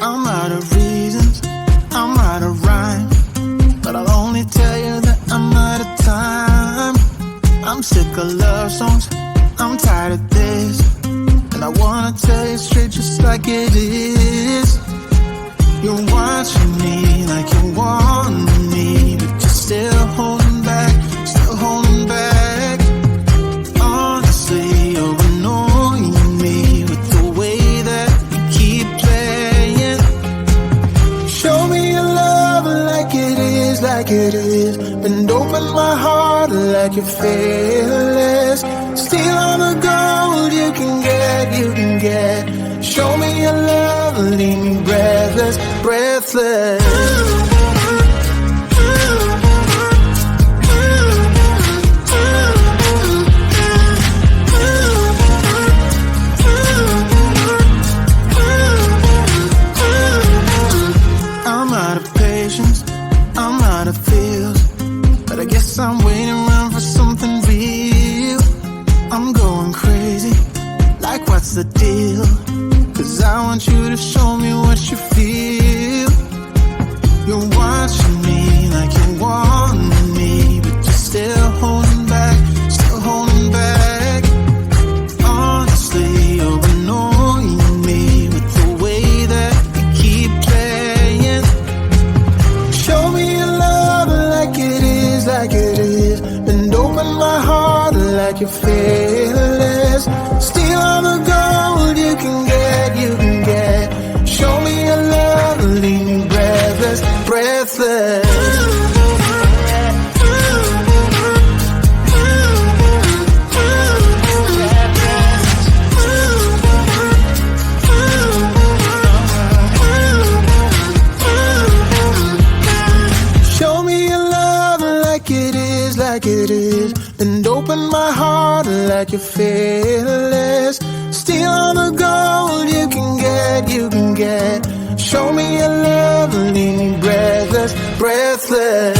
I'm out of reasons, I'm out of rhyme, but I'll only tell you that I'm out of time. I'm sick of love songs, I'm tired of this, and I wanna tell you straight just like it is. You're watching me like you want me, but you're still holding back, still holding back. Honestly, you're annoying me with the way that you keep playing. Show me your love like it is, like it is. Bend open my heart like you're fearless. Steal all the gold you can get, you can get. Show me your love, leave me breathless, breathless. I'm out of patience, I'm out of feels, but I guess I'm waiting around for something real. I'm going crazy, like what's the deal? 'Cause I want you to show me what you feel. You're watching me like you want me, but you're still holding back, still holding back. Honestly, you're annoying me with the way that you keep playing. Show me your love like it is, like it is. Bend open my heart like you're fearless. Steal all the gold you can get, you can get. Show me your love, leave me breathless, breathless. Show me your love like it is, like it is. And open my heart like you're fearless. Steal all the gold you can get, you can get. Show me your love, leave me breathless, breathless.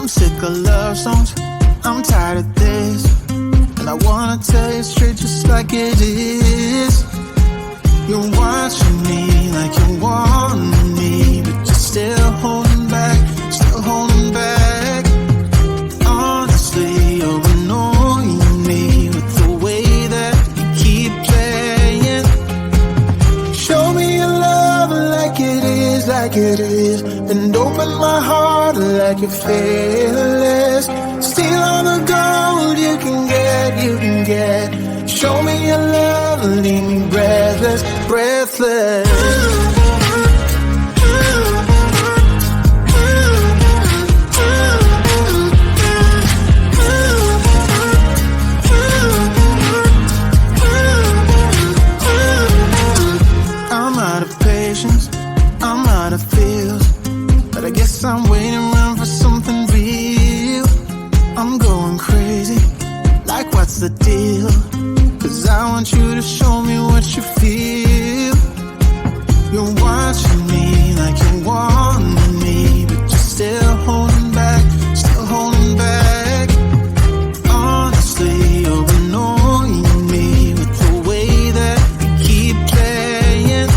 I'm sick of love songs, I'm tired of this, and I wanna tell you straight just like it is. You're watching me like you want me, but you're still holding back, still holding back. Honestly, you're annoying me with the way that you keep playing. Show me your love like it is, and open my heart like you're fearless. Steal all the gold you can get. Show me your love, leave me breathless, breathless. I'm out of patience, I'm out of feels, but I guess I'm waiting around for something real. I'm going crazy, like what's the deal? 'Cause I want you to show me what you feel. You're watching me like you want me, but you're still holding back, still holding back. Honestly, you're annoying me with the way that you keep playing.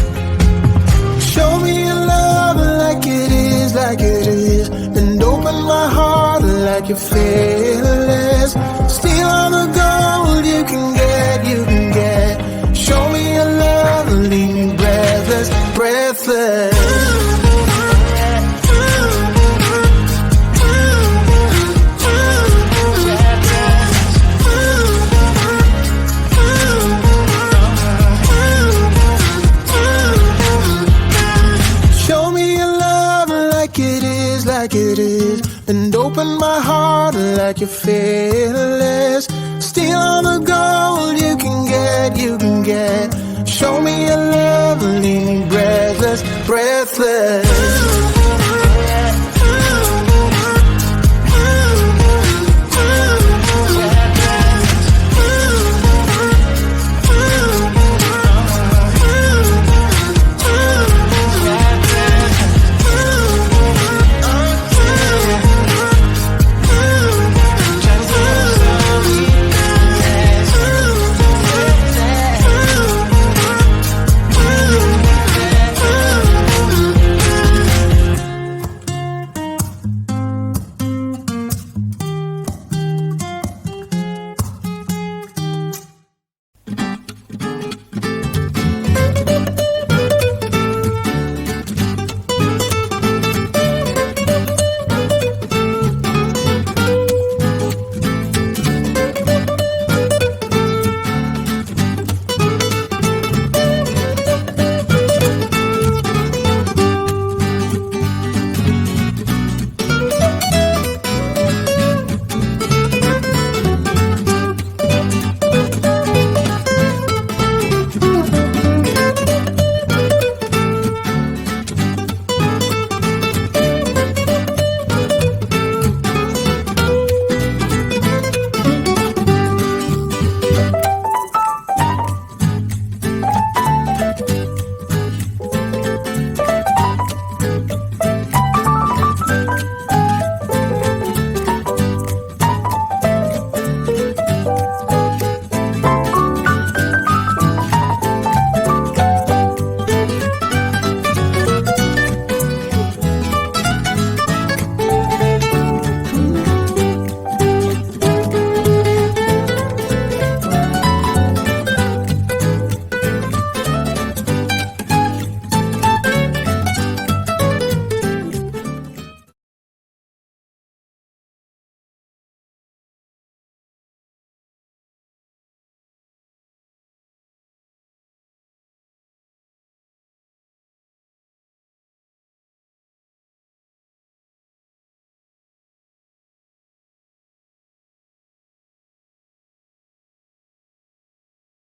Show me your love like it is, and open my heart like you're fearless. Steal all the gold you can get. Show me your love, leave me breathless, breathless. Show me your love like it is, and open my heart like you're fearless. Steal all the gold you can get. Show me your love, leave me breathless, breathless.